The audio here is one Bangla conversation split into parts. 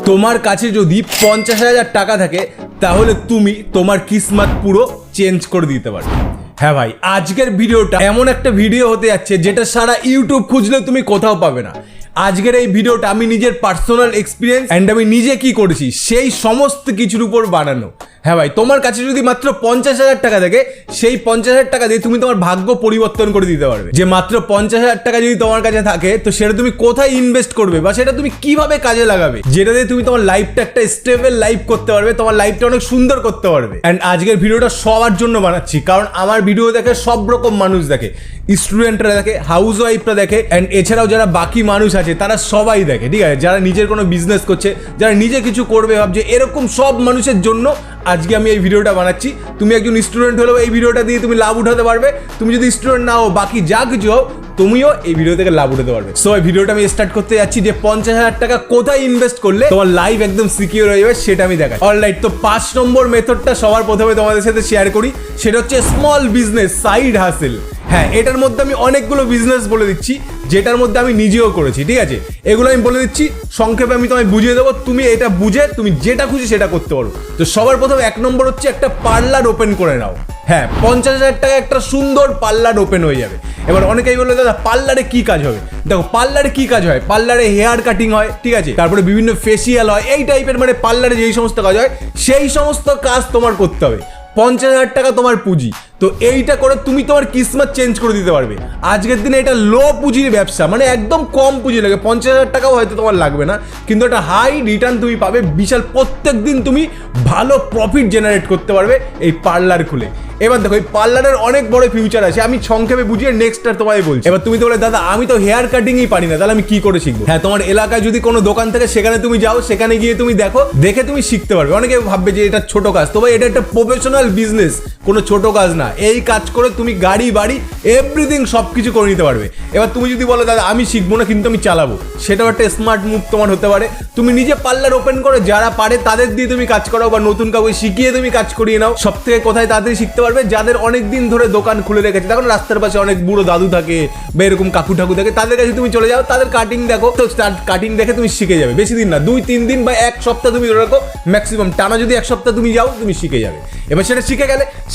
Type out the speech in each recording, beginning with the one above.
তোমার কাছে যদি 50,000 টাকা থাকে তাহলে তুমি তোমার কিসমত পুরো চেঞ্জ করে দিতে পারবে। হ্যাঁ ভাই, আজকের ভিডিওটা এমন একটা ভিডিও হতে যাচ্ছে যেটা সারা ইউটিউব খুঁজলে তুমি কোথাও পাবে না। আজকের এই ভিডিওটা আমি নিজের পার্সোনাল এক্সপিরিয়েন্স অ্যান্ড আমি নিজে কি করেছি সেই সমস্ত কিছুর উপর বানানো। হ্যাঁ ভাই, তোমার কাছে যদি মাত্র 50,000 টাকা থাকে, সেই 50,000 টাকা দিয়ে তুমি তোমার ভাগ্য পরিবর্তন করে দিতে পারবে। যে মাত্র 50,000 টাকা যদি তোমার কাছে থাকে, তো সেটা তুমি কোথায় ইনভেস্ট করবে বা সেটা তুমি কিভাবে কাজে লাগাবে, যেটা দিয়ে তুমি তোমার লাইফটা একটা স্টেবল লাইফ করতে পারবে, তোমার লাইফটা অনেক সুন্দর করতে পারবে। অ্যান্ড আজকের ভিডিওটা সবার জন্য বানাচ্ছি, কারণ আমার ভিডিও দেখে সব রকম মানুষ দেখে, স্টুডেন্টরা দেখে, হাউস ওয়াইফরা দেখে, অ্যান্ড এছাড়াও যারা বাকি মানুষ আছে তারা সবাই দেখে, ঠিক আছে? যারা নিজের কোনো বিজনেস করছে, যারা নিজে কিছু করবে ভাবছে, এরকম সব মানুষের জন্য আজকে আমি এই ভিডিওটা বানাচ্ছি। তুমি একজন স্টুডেন্ট হলেও এই ভিডিওটা দিয়ে তুমি লাভ উঠাতে পারবে। তুমি যদি স্টুডেন্ট না হও, বাকি যা কিছু হও, তুমিও এই ভিডিও থেকে লাভ উঠাতে পারবে। সো এই ভিডিওটা আমি স্টার্ট করতে যাচ্ছি যে 50,000 টাকা কোথায় ইনভেস্ট করলে তোমার লাইফ একদম সিকিউর হয়ে যাবে, সেটা আমি দেখাই। অলরাইট, তো 5 নম্বর মেথডটা সবার প্রথমে তোমাদের সাথে শেয়ার করি, সেটা হচ্ছে স্মল বিজনেস, সাইড হাসেল। হ্যাঁ, এটার মধ্যে আমি অনেকগুলো বিজনেস বলে দিচ্ছি, যেটার মধ্যে আমি নিজেও করেছি, ঠিক আছে? এগুলো আমি বলে দিচ্ছি, সংক্ষেপে আমি তোমায় বুঝিয়ে দেবো, তুমি এটা বুঝে তুমি যেটা খুশি সেটা করতে পারো। তো সবার প্রথমে 1 নম্বর হচ্ছে একটা পার্লার ওপেন করে নাও। হ্যাঁ, 50,000 টাকা একটা সুন্দর পার্লার ওপেন হয়ে যাবে। এবার অনেকেই বললো, দাদা পার্লারে কি কাজ হবে? দেখো, পার্লারে কি কাজ হয়? পার্লারে হেয়ার কাটিং হয়, ঠিক আছে? তারপরে বিভিন্ন ফেসিয়াল হয়, এই টাইপের, মানে পার্লারে যেই সমস্ত কাজ হয় সেই সমস্ত কাজ তোমার করতে হবে। 50,000 টাকা তোমার পুঁজি, তো এইটা করে তুমি তোমার কিসমত চেঞ্জ করে দিতে পারবে। আজকের দিনে এটা লো পুঁজির ব্যবসা, মানে একদম কম পুঁজি লাগে। 50,000 টাকাও হয়তো তোমার লাগবে না, কিন্তু একটা হাই রিটার্ন তুমি পাবে, বিশাল। প্রত্যেক দিন তুমি ভালো প্রফিট জেনারেট করতে পারবে এই পার্লার খুলে। এবার দেখো, এই পার্লারের অনেক বড় ফিউচার আছে, আমি সংক্ষেপে বুঝিয়ে নেক্সটটা তোমায় বলছি। এবার তুমি তো বলে, দাদা আমি তো হেয়ার কাটিংই পারি না, তাহলে আমি কি করে শিখবো? হ্যাঁ, তোমার এলাকায় যদি কোনো দোকান থাকে সেখানে তুমি যাও, সেখানে গিয়ে তুমি দেখো, দেখে তুমি শিখতে পারবে। অনেকে ভাববে যে এটা ছোট কাজ, তবে এটা একটা প্রফেশনাল বিজনেস, কোনো ছোট কাজ না। এই কাজ করে তুমি গাড়ি বাড়ি এভরিথিং সবকিছু করে নিতে পারবে। এবার তুমি যদি বলো, দাদা আমি শিখবো না কিন্তু আমি চালাবো, সেটাও একটা স্মার্ট মুভ তোমার হতে পারে। তুমি নিজে পার্লার ওপেন করে যারা পারে তাদের দিয়ে তুমি কাজ করাও, বা নতুন কাউকে শিখিয়ে তুমি কাজ করিয়ে নাও। সব থেকে কোথায় তাড়াতাড়ি শিখতে পারবে? যাদের অনেক দিন ধরে দোকান খুলে রেখেছে, দেখো রাস্তার পাশে অনেক বুড়ো দাদু থাকে বা এরকম কাকু ঠাকু থাকে, তাদের কাছে তুমি চলে যাও, তাদের কাটিং দেখো, তো কাটিং দেখে তুমি শিখে যাবে। বেশি দিন না, 2-3 দিন বা 1 সপ্তাহ তুমি ধরে রাখো ম্যাক্সিমাম, টানা যদি 1 সপ্তাহ তুমি যাও, তুমি শিখে যাবে। এবার সেটা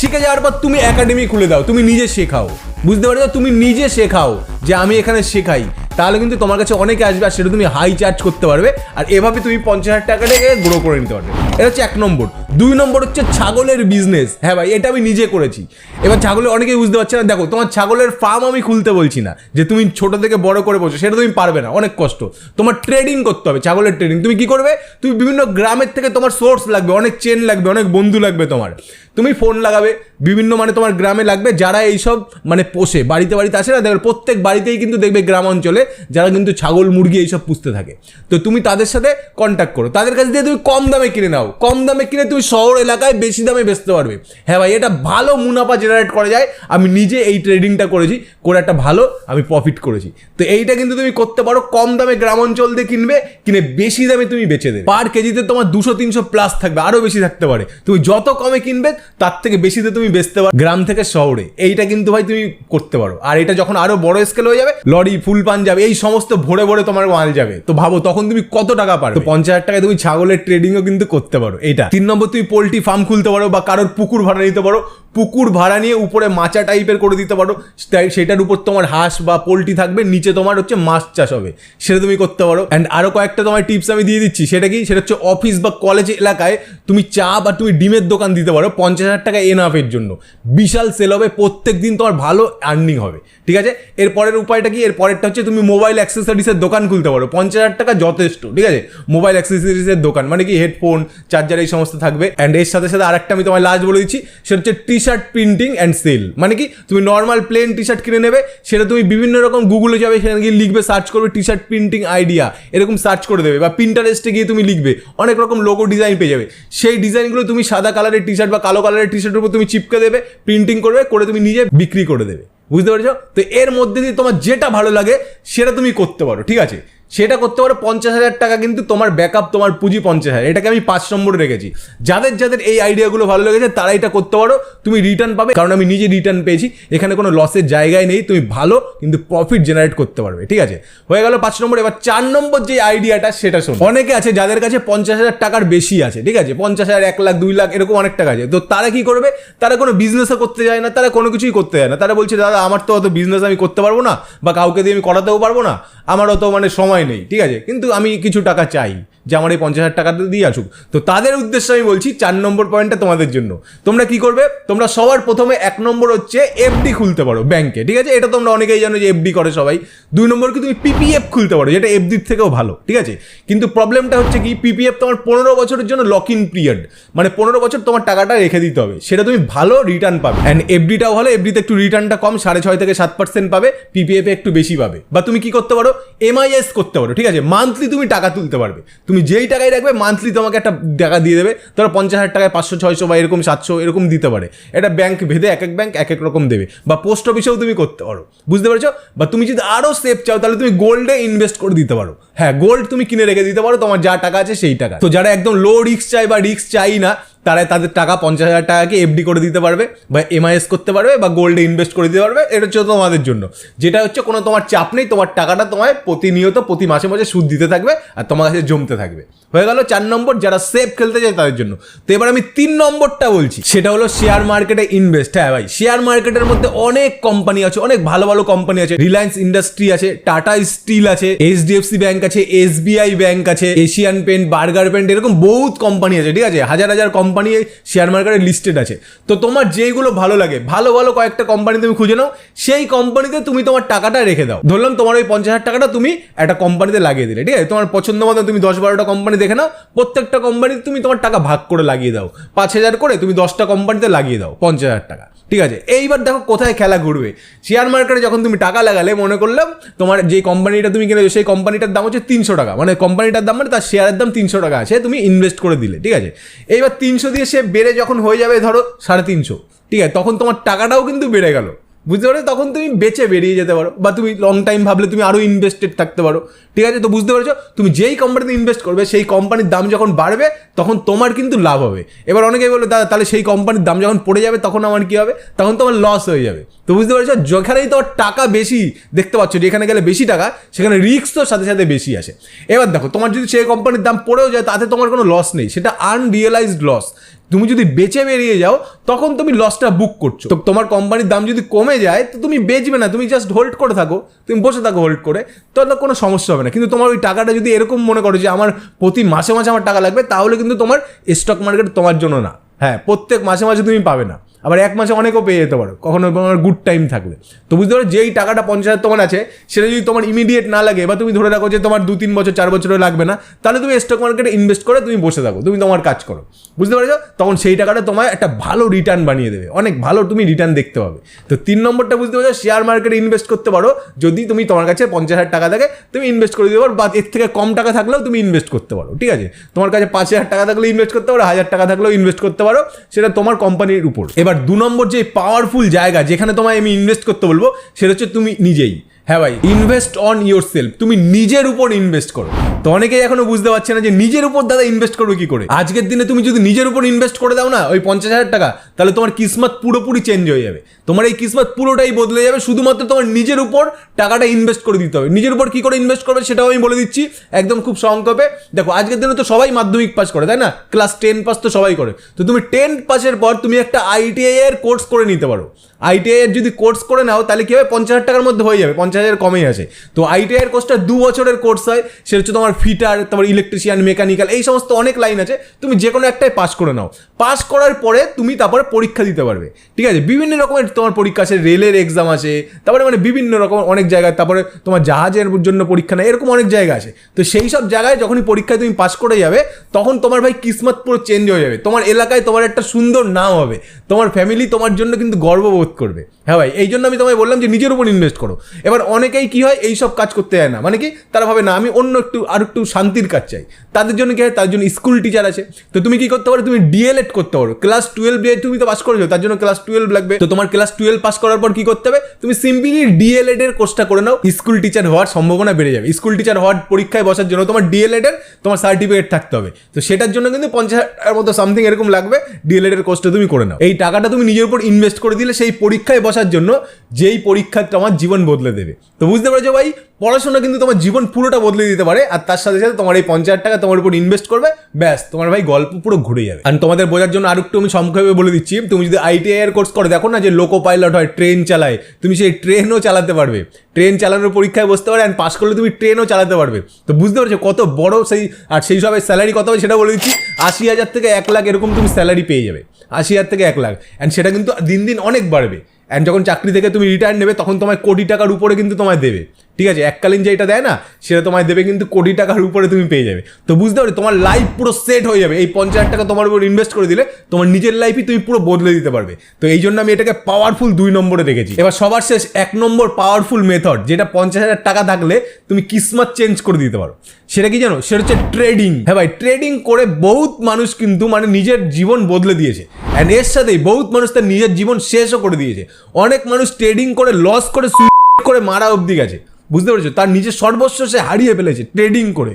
শিখে যাওয়ার পর তুমি একাডেমি খুলে দাও, তুমি নিজে শেখাও। বুঝতে পারছো? তুমি নিজে শেখাও যে আমি এখানে শেখাই, তাহলে কিন্তু তোমার কাছে অনেকে আসবে, আর সেটা তুমি হাই চার্জ করতে পারবে, আর এভাবে তুমি 50,000 টাকাটাকে গ্রো করে নিতে পারবে। এটা হচ্ছে 1 নম্বর। 2 নম্বর হচ্ছে ছাগলের বিজনেস। হ্যাঁ ভাই, এটা আমি নিজে করেছি। এবার ছাগলের অনেকেই বুঝতে পারছে না। দেখো, তোমার ছাগলের ফার্ম আমি খুলতে বলছি না যে তুমি ছোট থেকে বড় করে বসো, সেটা তুমি পারবে না, অনেক কষ্ট। তোমার ট্রেডিং করতে হবে, ছাগলের ট্রেডিং। তুমি কি করবে? তুমি বিভিন্ন গ্রামের থেকে তোমার সোর্স লাগবে, অনেক চেন লাগবে, অনেক বন্ধু লাগবে তোমার। তুমি ফোন লাগাবে বিভিন্ন, মানে তোমার গ্রামে লাগবে যারা এইসব মানে পোষে, বাড়িতে বাড়িতে আসে না, দেখবে প্রত্যেক বাড়িতেই কিন্তু দেখবে গ্রাম অঞ্চলে যারা কিন্তু ছাগল মুরগি এইসব পুষতে থাকে। তো তুমি তাদের সাথে কন্ট্যাক্ট করো, তাদের কাছ দিয়ে তুমি কম দামে কিনে নাও। কম দামে কিনে তুমি শহর এলাকায় বেশি দামে বেচতে পারবে। হ্যাঁ ভাই, এটা ভালো মুনাফা জেনারেট করা যায়। আমি নিজে এই ট্রেডিংটা করেছি, করে একটা ভালো আমি প্রফিট করেছি। তো এইটা কিন্তু তুমি করতে পারো। কম দামে গ্রাম অঞ্চল দিয়ে কিনবে, কিনে বেশি দামে তুমি বেচে দেবে। পার কেজিতে তোমার 200-300 প্লাস থাকবে, আরো বেশি থাকতে পারে। তুমি যত কমে কিনবে তার থেকে বেশিতে তুমি বেচতে পারো গ্রাম থেকে শহরে। এইটা কিন্তু ভাই তুমি করতে পারো। আর এটা যখন আরো বড় স্কেল হয়ে যাবে, লরি ফুল পাঞ্জাব এই সমস্ত ভরে ভরে তোমার মাল যাবে, তো ভাবো তখন তুমি কত টাকা পারো। তো 50,000 টাকায় তুমি ছাগলের ট্রেডিংও কিন্তু করতে পারো। এটা 3 নম্বর। তুমি পোল্ট্রি ফার্ম খুলতে পারো, বা কারোর পুকুর ভাড়া নিতে পারো। পুকুর ভাড়া নিয়ে উপরে মাচা টাইপের করে দিতে পারো, সেটার উপর তোমার হাঁস বা পোল্ট্রি থাকবে, নিচে তোমার হচ্ছে মাছ চাষ হবে, সেটা তুমি করতে পারো। অ্যান্ড আরো কয়েকটা তোমার টিপস আমি দিয়ে দিচ্ছি। সেটা কি? সেটা হচ্ছে অফিস বা কলেজ এলাকায় তুমি চা বা তুমি ডিমের দোকান দিতে পারো। 50,000 টাকা এনাফের জন্য বিশাল সেল হবে, প্রত্যেক দিন তোমার ভালো আর্নিং হবে, ঠিক আছে? এর পরের উপায়টা কি? এর পরেরটা হচ্ছে তুমি মোবাইল অ্যাক্সেসরিজের দোকান খুলতে পারো। 50,000 টাকা যথেষ্ট, ঠিক আছে? মোবাইল অ্যাক্সেসরিজের দোকান মানে কি? হেডফোন, চার্জার এই সমস্ত থাকবে। অ্যান্ড এর সাথে সাথে আরেকটা আমি তোমায় লাস্ট বলে দিচ্ছি, সেটা হচ্ছে টি-শার্ট প্রিন্টিং অ্যান্ড সেল। মানে কি? তুমি নর্মাল প্লেন টি-শার্ট কিনে নেবে, সেটা তুমি বিভিন্ন রকম গুগলে যাবে, সেখানে গিয়ে লিখবে, সার্চ করবে টি-শার্ট প্রিন্টিং আইডিয়া, এরকম সার্চ করে দেবে, বা পিন্টারেস্টে গিয়ে তুমি লিখবে, অনেক রকম লোগো ডিজাইন পেয়ে যাবে। সেই ডিজাইনগুলো তুমি সাদা কালারের টি-শার্ট বা কালো কালারের টি-শার্টের উপর তুমি চিপকে দেবে, প্রিন্টিং করবে, করে তুমি নিজে বিক্রি করে দেবে। বুঝতে পারছো? তো এর মধ্যে দিয়ে তোমার যেটা ভালো লাগে সেটা তুমি করতে পারো, ঠিক আছে? সেটা করতে পারো। 50,000 টাকা কিন্তু তোমার ব্যাকআপ, তোমার পুঁজি 50,000, এটাকে আমি 5 নম্বরে রেখেছি। যাদের যাদের এই আইডিয়াগুলো ভালো লেগেছে তারা এটা করতে পারো, তুমি রিটার্ন পাবে, কারণ আমি নিজে রিটার্ন পেয়েছি, এখানে কোনো লসের জায়গায় নেই, তুমি ভালো কিন্তু প্রফিট জেনারেট করতে পারবে। ঠিক আছে, হয়ে গেল 5 নম্বর। এবার 4 নম্বর যে আইডিয়াটা সেটা শোনো। অনেকে আছে যাদের কাছে 50,000 টাকার বেশি আছে, ঠিক আছে, 50,000, 1 লাখ, 2 লাখ এরকম অনেক টাকা আছে। তো তারা কি করবে, তারা কোনো বিজনেসও করতে যায় না, তারা কোনো কিছুই করতে যায় না। তারা বলছে দাদা আমার তো অত বিজনেস আমি করতে পারবো না, বা কাউকে দিয়ে আমি করাতেও পারবো না, আমার অত মানে সময় নেই, ঠিক আছে, কিন্তু আমি কিছু টাকা চাই যে আমার এই 50,000 টাকাটা দিয়ে আসুক। তো তাদের উদ্দেশ্যে আমি বলছি 4 নম্বর পয়েন্টটা তোমাদের জন্য। তোমরা কি করবে, তোমরা সবার প্রথমে 1 নম্বর হচ্ছে এফডি খুলতে পারো ব্যাংকে, ঠিক আছে, এটা তোমরা অনেকেই জানো যে এফডি করে সবাই। 2 নম্বর কি তুমি পিপিএফ খুলতে পারো, যেটা এফডির থেকেও ভালো, ঠিক আছে। কিন্তু প্রবলেমটা হচ্ছে কি, পিপিএফ তোমার 15 বছরের জন্য লক ইন পিরিয়ড, মানে 15 বছর তোমার টাকাটা রেখে দিতে হবে, সেটা তুমি ভালো রিটার্ন পাবে। অ্যান্ড এফডিটাও ভালো, এফডিতে একটু রিটার্নটা কম, 6.5 থেকে 7% পাবে, পিপিএফে একটু বেশি পাবে। বা তুমি কি করতে পারো, এমআইএস করতে পারো, ঠিক আছে, মান্থলি তুমি টাকা তুলতে পারবে। তুমি যেই টাকায় রাখবে মান্থলি তোমাকে একটা টাকা দিয়ে দেবে, ধরো 50,000 টাকায় 500, 600 বা এরকম 700 এরকম দিতে পারে। এটা ব্যাংক ভেদে এক এক ব্যাংক এক এক রকম দেবে। বা পোস্ট অফিসেও তুমি করতে পারো, বুঝতে পেরেছো। বা তুমি যদি আরও সেফ চাও তাহলে তুমি গোল্ডে ইনভেস্ট করে দিতে পারো। হ্যাঁ, গোল্ড তুমি কিনে রেখে দিতে পারো, তোমার যা টাকা আছে সেই টাকা। তো যারা একদম লো রিস্ক চাই বা রিস্ক চাই না, তারা তাদের টাকা 50,000 টাকাকে এফডি করে দিতে পারবে, বা এমআইএস করতে পারবে, বা গোল্ডে ইনভেস্ট করে দিতে পারবে। এটা হচ্ছে তোমাদের জন্য, যেটা হচ্ছে কোনো তোমার চাপ নেই, তোমার টাকাটা তোমায় প্রতিনিয়ত প্রতি মাসে মাসে সুদ দিতে থাকবে আর তোমার কাছে জমতে থাকবে। হয়ে গেল 4 নম্বর, যারা সেফ খেলতে চায় তাদের জন্য। তো এবার আমি 3 নম্বরটা বলছি, সেটা হলো শেয়ার মার্কেটে ইনভেস্ট। হ্যাঁ ভাই, শেয়ার মার্কেটের মধ্যে অনেক কোম্পানি আছে, অনেক ভালো ভালো কোম্পানি আছে। রিলায়েন্স ইন্ডাস্ট্রি আছে, টাটা স্টিল আছে, এইচডিএফসি ব্যাংক আছে, এসবিআই ব্যাংক আছে, এশিয়ান পেন্ট, বার্গার পেন্ট, এরকম বহুত কোম্পানি আছে, ঠিক আছে, হাজার হাজার কোম্পানি শেয়ার মার্কেটে লিস্টেড আছে। তো তোমার যেইগুলো ভালো লাগে, ভালো ভালো কয়েকটা কোম্পানি তুমি খুঁজে নাও, সেই কোম্পানিতে তুমি তোমার টাকাটা রেখে দাও। ধরলাম তোমার ওই 50,000 টাকাটা তুমি একটা কোম্পানিতে লাগিয়ে দিলে, ঠিক আছে, তোমার পছন্দ মতো তুমি 10-12টা কোম্পানি দেখে নাও, প্রত্যেকটা কোম্পানিতে তুমি তোমার টাকা ভাগ করে লাগিয়ে দাও, 5,000 করে তুমি 10টা কোম্পানিতে লাগিয়ে দাও 50,000 টাকা, ঠিক আছে। এইবার দেখো কোথায় খেলা ঘুরবে। শেয়ার মার্কেটে যখন তুমি টাকা লাগালে, মনে করলাম তোমার যে কোম্পানিটা তুমি কিনেছো সেই কোম্পানিটার দাম হচ্ছে 300 টাকা, মানে কোম্পানিটার দাম মানে তার শেয়ারের দাম 300 টাকা আছে, তুমি ইনভেস্ট করে দিলে, ঠিক আছে। এইবার 300 দিয়ে সে বেড়ে যখন হয়ে যাবে ধরো 350, ঠিক আছে, তখন তোমার টাকাটাও কিন্তু বেড়ে গেল, বুঝতে পারছো। তখন তুমি বেচে বেরিয়ে যেতে পারো, বা তুমি লং টাইম ভাবলে তুমি আরও ইনভেস্টেড থাকতে পারো, ঠিক আছে। তো বুঝতে পারছো, তুমি যেই কোম্পানিতে ইনভেস্ট করবে সেই কোম্পানির দাম যখন বাড়বে তখন তোমার কিন্তু লাভ হবে। এবার অনেকেই বলবে দাদা তাহলে সেই কোম্পানির দাম যখন পড়ে যাবে তখন আমার কী হবে, তখন তোমার লস হয়ে যাবে। তো বুঝতে পারছো, যেখানেই তোমার টাকা বেশি দেখতে পাচ্ছ, যেখানে গেলে বেশি টাকা সেখানে রিস্ক তো সাথে সাথে বেশি আসে। এবার দেখো, তোমার যদি সেই কোম্পানির দাম পড়েও যায় তাতে তোমার কোনো লস নেই, সেটা আনরিয়েলাইজড লস। তুমি যদি বেচে বেরিয়ে যাও তখন তুমি লসটা বুক করছো। তো তোমার কোম্পানির দাম যদি কমে যায় তো তুমি বেচবে না, তুমি জাস্ট হোল্ড করে থাকো, তুমি বসে থাকো হোল্ড করে, তাহলে কোনো সমস্যা হবে না। কিন্তু তোমার ওই টাকাটা যদি এরকম মনে করো যে আমার প্রতি মাসে মাসে আমার টাকা লাগবে, তাহলে কিন্তু তোমার স্টক মার্কেট তোমার জন্য না। হ্যাঁ, প্রত্যেক মাসে মাসে তুমি পাবে না, আবার এক মাসে অনেকও পেয়ে যেতে পারো কখনো তোমার গুড টাইম থাকলে। তো বুঝতে পারো, যেই টাকাটা 50,000 তোমার আছে সেটা যদি তোমার ইমিডিয়েট না লাগে, বা তুমি ধরে রাখো যে তোমার 2-3 বছর 4 বছরও লাগবে না, তাহলে তুমি স্টক মার্কেটে ইনভেস্ট করে তুমি বসে থাকো, তুমি তোমার কাজ করো, বুঝতে পারছো। তখন সেই টাকাটা তোমার একটা ভালো রিটার্ন বানিয়ে দেবে, অনেক ভালো তুমি রিটার্ন দেখতে পাবে। তো 3 নম্বরটা বুঝতে পারছো, শেয়ার মার্কেটে ইনভেস্ট করতে পারো। যদি তুমি তোমার কাছে 50,000 টাকা থাকে তুমি ইনভেস্ট করে দিতে পারো, বা এর থেকে কম টাকা থাকলেও তুমি ইনভেস্ট করতে পারো, ঠিক আছে। তোমার কাছে 5,000 টাকা থাকলে ইনভেস্ট করতে পারো, 1,000 টাকা থাকলেও ইনভেস্ট করতে পারো, সেটা তোমার কোম্পানির উপর। এবার 2 নম্বর যে পাওয়ারফুল জায়গা যেখানে তোমায় আমি ইনভেস্ট করতে বলবো সেটা হচ্ছে তুমি নিজেই। হ্যাঁ ভাই, ইনভেস্ট অন ইয়োর সেলফ, তুমি নিজের উপর ইনভেস্ট করো। তো অনেকেই এখনো বুঝতে পারছে না যে নিজের উপর দাদা ইনভেস্ট করবে কি করে। আজকের দিনে তুমি যদি নিজের উপর ইনভেস্ট করে দাও না ওই 50,000 টাকা, তাহলে তোমার কিসমত পুরোপুরি চেঞ্জ হয়ে যাবে, তোমার এই কিসমত পুরোটাই বদলে যাবে। শুধুমাত্র তোমার নিজের উপর টাকাটা ইনভেস্ট করে দিতে হবে। নিজের উপর কি করে ইনভেস্ট করবে সেটাও আমি বলে দিচ্ছি একদম খুব সংক্ষেপে। দেখো, আজকের দিনে তো সবাই মাধ্যমিক পাস করে, তাই না, ক্লাস 10 পাস তো সবাই করে। তো তুমি 10 পাসের পর তুমি একটা আইটিআই এর কোর্স করে নিতে পারো। আইটিআই এর যদি কোর্স করে নাও তাহলে কি হবে, 50,000 টাকার মধ্যে হয়ে যাবে, 50,000 কমেই আছে। তো আইটিআই এর কোর্সটা 2 বছরের কোর্স হয়, সেটা হচ্ছে তোমার ফিটার, তারপর ইলেকট্রিশিয়ান, মেকানিক্যাল, এই সমস্ত অনেক লাইন আছে। তুমি যে কোনো একটাই পাস করে নাও, পাস করার পরে তুমি তারপরে পরীক্ষা দিতে পারবে, ঠিক আছে। বিভিন্ন রকমের তোমার পরীক্ষা আছে, রেলের এক্সাম আছে, তারপরে মানে বিভিন্ন রকম অনেক জায়গায়, তারপরে তোমার জাহাজের জন্য পরীক্ষা নেয়, এরকম অনেক জায়গা আছে। তো সেই সব জায়গায় যখনই পরীক্ষায় তুমি পাস করে যাবে তখন তোমার ভাই কিসমত পুরো চেঞ্জ হয়ে যাবে। তোমার এলাকায় তোমার একটা সুন্দর নাম হবে, তোমার ফ্যামিলি তোমার জন্য কিন্তু গর্ববোধ করবে। হ্যাঁ ভাই, এই জন্য আমি তোমায় বললাম যে নিজের উপর ইনভেস্ট করো। এবার অনেকেই কি হয়, এই সব কাজ করতে যায় না, মানে কি তারা ভাবে না আমি অন্য একটু আর আর একটু শান্তির কাজ চাই, তাদের জন্য কি হয়, তার জন্য স্কুল টিচার আছে। তো তুমি কি করতে পারো, তুমি ডিএলএড করতে পারো। ক্লাস 12 তুমি তো পাস করেছো, তার জন্য ক্লাস 12 লাগবে। তো তোমার ক্লাস 12 পাস করার পর কি করতে হবে, তুমি সিম্পলি ডিএলএড এর কোর্সটা করে নাও, স্কুল টিচার হওয়ার সম্ভাবনা বেড়ে যাবে। স্কুল টিচার হওয়ার পরীক্ষায় বসার জন্য তোমার ডিএলএড এর তোমার সার্টিফিকেট থাকতে হবে। তো সেটার জন্য কিন্তু 50,000 মতো সামথিং এরকম লাগবে, ডিএলএড এর কোর্সটা তুমি করে নাও। এই টাকাটা তুমি নিজের উপর ইনভেস্ট করে দিলে সেই পরীক্ষায় বসার জন্য, যেই পরীক্ষাটা আমার জীবন বদলে দেবে। তো বুঝতে পারছো ভাই, পড়াশোনা কিন্তু তোমার জীবন পুরোটা বদলে দিতে পারে। আর তার সাথে সাথে তোমার এই 50,000 টাকা তোমার উপর ইনভেস্ট করবে, ব্যাস তোমার ভাই গল্প পুরো ঘুরে যাবে। আর তোমাদের বোঝার জন্য আরেকটু আমি সংক্ষেপে বলে দিচ্ছি, তুমি যদি আইটিআই এর কোর্স করো, দেখো না যে লোকো পাইলট হয়, ট্রেন চালায়, তুমি সেই ট্রেনও চালাতে পারবে, ট্রেন চালানোর পরীক্ষায় বসতে পারবে, অ্যান্ড পাস করলে তুমি ট্রেনও চালাতে পারবে। তো বুঝতে পারছো কত বড় সেই, আর সেই সবের স্যালারি কত হবে সেটা বলে দিচ্ছি, 80,000 থেকে 1 লাখ এরকম তুমি স্যালারি পেয়ে যাবে, 80,000 থেকে 1 লাখ। অ্যান্ড সেটা কিন্তু দিন দিন অনেক বাড়বে। অ্যান্ড যখন চাকরি থেকে তুমি রিটায়ার নেবে, তখন তোমায় কোটি টাকার উপরে কিন্তু তোমায় দেবে, ঠিক আছে? এককালীন যেটা দেয় না, সেটা তোমায় দেবে কিন্তু কোটি টাকার উপরে তুমি পেয়ে যাবে। তো বুঝতে পারো তোমার লাইফ পুরো সেট হয়ে যাবে। এই 50,000 টাকা তোমার উপর ইনভেস্ট করে দিলে তোমার নিজের লাইফই তুমি পুরো বদলে দিতে পারবে। তো এই জন্য আমি এটাকে পাওয়ারফুল 2 নম্বরে রেখেছি। এবার সবার শেষ 1 নম্বর পাওয়ারফুল মেথড, যেটা 50,000 টাকা থাকলে তুমি কিসমত চেঞ্জ করে দিতে পারো। সেটা কি জানো? সেটা হচ্ছে ট্রেডিং। হ্যাঁ ভাই, ট্রেডিং করে বহুত মানুষ কিন্তু মানে নিজের জীবন বদলে দিয়েছে। অ্যান্ড এর সাথেই বহুত মানুষ তার নিজের জীবন শেষও করে দিয়েছে। অনেক মানুষ ট্রেডিং করে লস করে সুইসাইড করে মারা অবধি গেছে। বুঝতে পেরেছো? তার নিজের সর্বস্ব সে হারিয়ে ফেলেছে ট্রেডিং করে।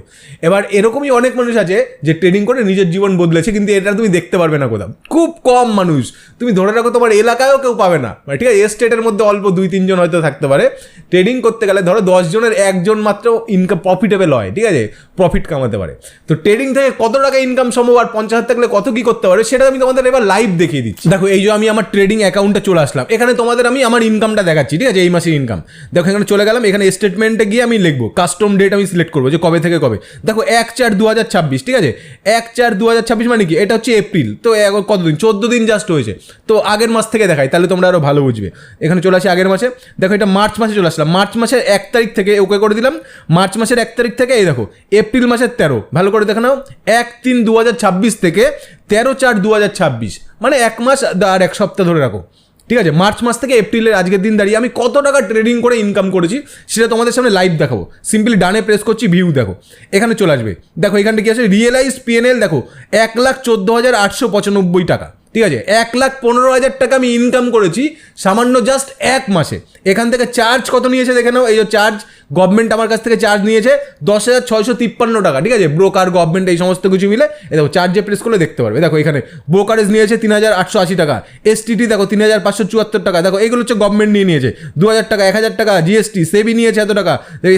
এবার এরকমই অনেক মানুষ আছে যে ট্রেডিং করে নিজের জীবন বদলেছে, কিন্তু এটা তুমি দেখতে পারবে না কোথাও, খুব কম মানুষ। তুমি ধরে রাখো তোমার এলাকায়ও কেউ পাবে না, মানে ঠিক আছে, স্টেটের মধ্যে অল্প 2-3 জন হয়তো থাকতে পারে। ট্রেডিং করতে গেলে ধরো 10 জনের 1 জন মাত্র ইনকাম প্রফিটেবল হয়, ঠিক আছে, প্রফিট কামাতে পারে। তো ট্রেডিং থেকে কত টাকা ইনকাম সম্ভব, আর 50,000 থাকলে কত কি করতে পারে, সেটা আমি তোমাদের এবার লাইভ দেখিয়ে দিচ্ছি। দেখো, এই যে আমি আমার ট্রেডিং অ্যাকাউন্টে চলে আসলাম, এখানে তোমাদের আমি আমার ইনকামটা দেখাচ্ছি, ঠিক আছে, এই মাসের ইনকাম। দেখো এখানে চলে গেলাম, এখানে স্টেটমেন্টে গিয়ে আমি লিখবো কাস্টম ডেট, আমি সিলেক্ট করবো যে কবে থেকে কবে। দেখো 1/4/2026, ঠিক আছে, 1/4/2026 মানে কি, এটা হচ্ছে এপ্রিল। তো কতদিন, 14 দিন জাস্ট হয়েছে। তো আগের মাস থেকে দেখাই, তাহলে তোমরা আরো ভালো বুঝবে। এখানে চলে আসি আগের মাসে। দেখো এটা মার্চ মাসে চলে আসলাম, মার্চ মাসের 1 তারিখ থেকে ওকে করে দিলাম। মার্চ মাসের 1 তারিখ থেকে এই দেখো এপ্রিল মাসের 13, ভালো করে দেখে নাও, 1/3/2026 থেকে 13/4/2026, মানে 1 মাস আর 1 সপ্তাহ ধরে রাখো, ঠিক আছে। মার্চ মাস থেকে এপ্রিলের আজকের দিন দাঁড়িয়ে আমি কত টাকা ট্রেডিং করে ইনকাম করেছি সেটা তোমাদের সামনে লাইভ দেখাবো। সিম্পলি ডানে প্রেস করছি, ভিউ দেখো, এখানে চলে আসবে। দেখো এখানটা কি আছে, রিয়েলাইজ পিএনএল, দেখো 1,14,895 টাকা, ঠিক আছে, 1,15,000 টাকা আমি ইনকাম করেছি সামান্য জাস্ট 1 মাসে। এখান থেকে চার্জ কত নিয়েছে দেখে নাও, এই যে চার্জ গভর্নমেন্ট আমার কাছ থেকে চার্জ নিয়েছে 10,653 টাকা, ঠিক আছে, ব্রোকার গভর্নমেন্ট এই সমস্ত কিছু মিলে। এই দেখো চার্জে প্রেস করলে দেখতে পারবে, দেখো এখানে ব্রোকারেজ নিয়েছে 3,880 টাকা, এসটিটি দেখো 3,574 টাকা, দেখো এগুলো হচ্ছে গভর্নমেন্ট নিয়েছে 2,000 টাকা, 1,000 টাকা জিএসটি, সেবি নিয়েছে এত টাকা,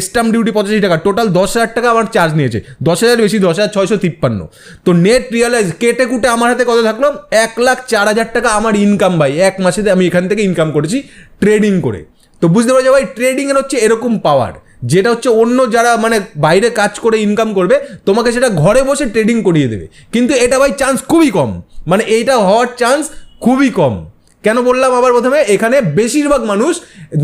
স্ট্যাম্প ডিউটি 85 টাকা, টোটাল 10,000 টাকা আমার চার্জ নিয়েছে, 10,000 বেশি, 10,653। তো নেট রিয়েলাইজ কেটে কুটে আমার হাতে কত থাকলো, 1,04,000 টাকা আমার ইনকাম ভাই 1 মাসে আমি এখান থেকে ইনকাম করেছি ট্রেডিং করে। তো বুঝতে পারছো ভাই, ট্রেডিং এর হচ্ছে এরকম পাওয়ার, যেটা হচ্ছে অন্য যারা মানে বাইরে কাজ করে ইনকাম করবে, তোমাকে সেটা ঘরে বসে ট্রেডিং করিয়ে দেবে। কিন্তু এটা ভাই চান্স খুবই কম, মানে এইটা হওয়ার চান্স খুবই কম। কেন বললাম আবার প্রথমে, এখানে বেশিরভাগ মানুষ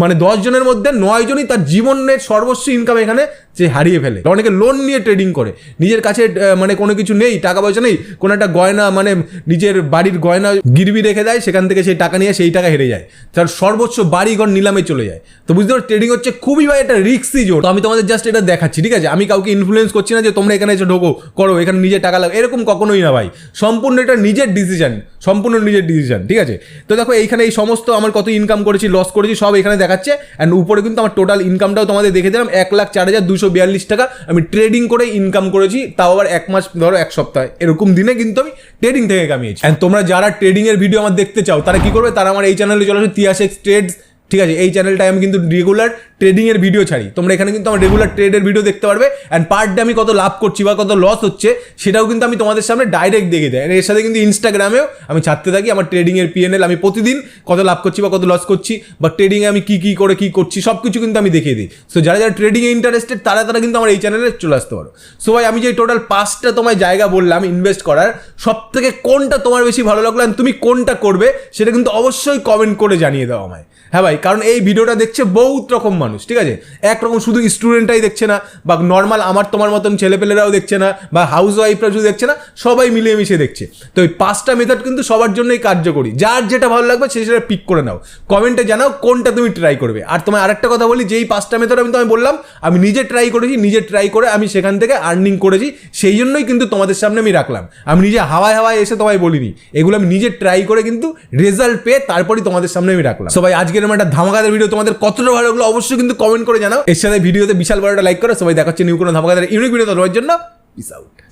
মানে 10 জনের মধ্যে 9 জনই তার জীবনের সর্বস্ব ইনকাম এখানে যে হারিয়ে ফেলে। অনেকে লোন নিয়ে ট্রেডিং করে, নিজের কাছে মানে কোনো কিছু নেই, টাকা পয়সা নেই, কোনো একটা গয়না মানে নিজের বাড়ির গয়না গিরবি রেখে দেয়, সেখান থেকে সেই টাকা নিয়ে সেই টাকা হেরে যায়, তার সর্বোচ্চ বাড়িঘর নিলামে চলে যায়। তো বুঝতে পারো ট্রেডিং হচ্ছে খুবই ভাই একটা রিস্কি জোন। তো আমি তোমাদের জাস্ট এটা দেখাচ্ছি, ঠিক আছে, আমি কাউকে ইনফ্লুয়েন্স করছি না যে তোমরা এখানে এসে ঢোকো করো, এখানে নিজে টাকা লাগো, এরকম কখনোই না ভাই, সম্পূর্ণ এটা নিজের ডিসিশন, সম্পূর্ণ নিজের ডিসিশন, ঠিক আছে। তো দেখো এইখানে এই সমস্ত আমার কত ইনকাম করেছি, লস করেছি সব এখানে দেখাচ্ছে। অ্যান্ড উপরে কিন্তু আমার টোটাল ইনকামটাও তোমাদের দেখে দিলাম, 1,04,242 টাকা আমি ট্রেডিং করে ইনকাম করেছি, তাও আবার 1 মাস ধরো 1 সপ্তাহ এরকম দিনে কিন্তু আমি ট্রেডিং থেকে কামিয়েছি। অ্যান্ড তোমরা যারা ট্রেডিং এর ভিডিও আমার দেখতে চাও তারা কি করবে, তারা আমার এই চ্যানেলে চলে আসবে, তিয়াশক্স ট্রেডস, ঠিক আছে। এই চ্যানেলটায় আমি কিন্তু রেগুলার ট্রেডিং এর ভিডিও ছাড়ি, তোমরা এখানে কিন্তু আমার রেগুলার ট্রেডের ভিডিও দেখতে পারবে। অ্যান্ড পার ডে আমি কত লাভ করছি বা কত লস হচ্ছে সেটাও কিন্তু আমি তোমাদের সামনে ডাইরেক্ট দেখে দেয়। এর সাথে কিন্তু ইনস্টাগ্রামেও আমি ছাড়তে থাকি আমার ট্রেডিং এর পিএনএল, আমি প্রতিদিন কত লাভ করছি বা কত লস করছি, বা ট্রেডিংয়ে আমি কি করে কি করছি সব কিছু কিন্তু আমি দেখিয়ে দিই। সো যারা যারা ট্রেডিংয়ে ইন্টারেস্টেড তারা কিন্তু আমার এই চ্যানেলে চলে আসতে পারো। সো ভাই, আমি যে টোটাল 5টা তোমায় জায়গা বললাম ইনভেস্ট করার, সব থেকে কোনটা তোমার বেশি ভালো লাগলো আর তুমি কোনটা করবে সেটা কিন্তু অবশ্যই কমেন্ট করে জানিয়ে দাও আমায়। হ্যাঁ ভাই, কারণ এই ভিডিওটা দেখছে বহুত রকম মানুষ, ঠিক আছে? একরকম শুধু স্টুডেন্টরাই দেখছে না, বা নর্মাল আমার তোমার মতন ছেলেপেলেরাও দেখছে না, বা হাউস ওয়াইফরা শুধু দেখছে না, সবাই মিলিয়ে মিশে দেখছে। তো এই 5টা মেথড কিন্তু সবার জন্যই কার্যকরী। যার যেটা ভালো লাগবে সে সেটা পিক করে নাও, কমেন্টে জানাও কোনটা তুমি ট্রাই করবে। আর তোমার আরেকটা কথা বলি, যেই 5টা মেথড আমি তোমায় বললাম, আমি নিজে ট্রাই করেছি, নিজে ট্রাই করে আমি সেখান থেকে আর্নিং করেছি, সেই জন্যই কিন্তু তোমাদের সামনে আমি রাখলাম। আমি নিজে হাওয়ায় হাওয়ায় এসে তোমায় বলিনি, এগুলো আমি নিজে ট্রাই করে কিন্তু রেজাল্ট পেয়ে তারপরই তোমাদের সামনে আমি রাখলাম। সবাই আজকের আমার একটা ধামাকাদার ভিডিও, তোমাদের কতটা ভালো লাগলো অবশ্যই কিন্তু কমেন্ট করে জানাও। এর সাথে ভিডিওতে বিশাল বড় একটা লাইক করো। সবাই দেখাচ্ছে নিউ কোনো ধামাকাদার ইউনিক ভিডিও তোমার জন্য। Piece out.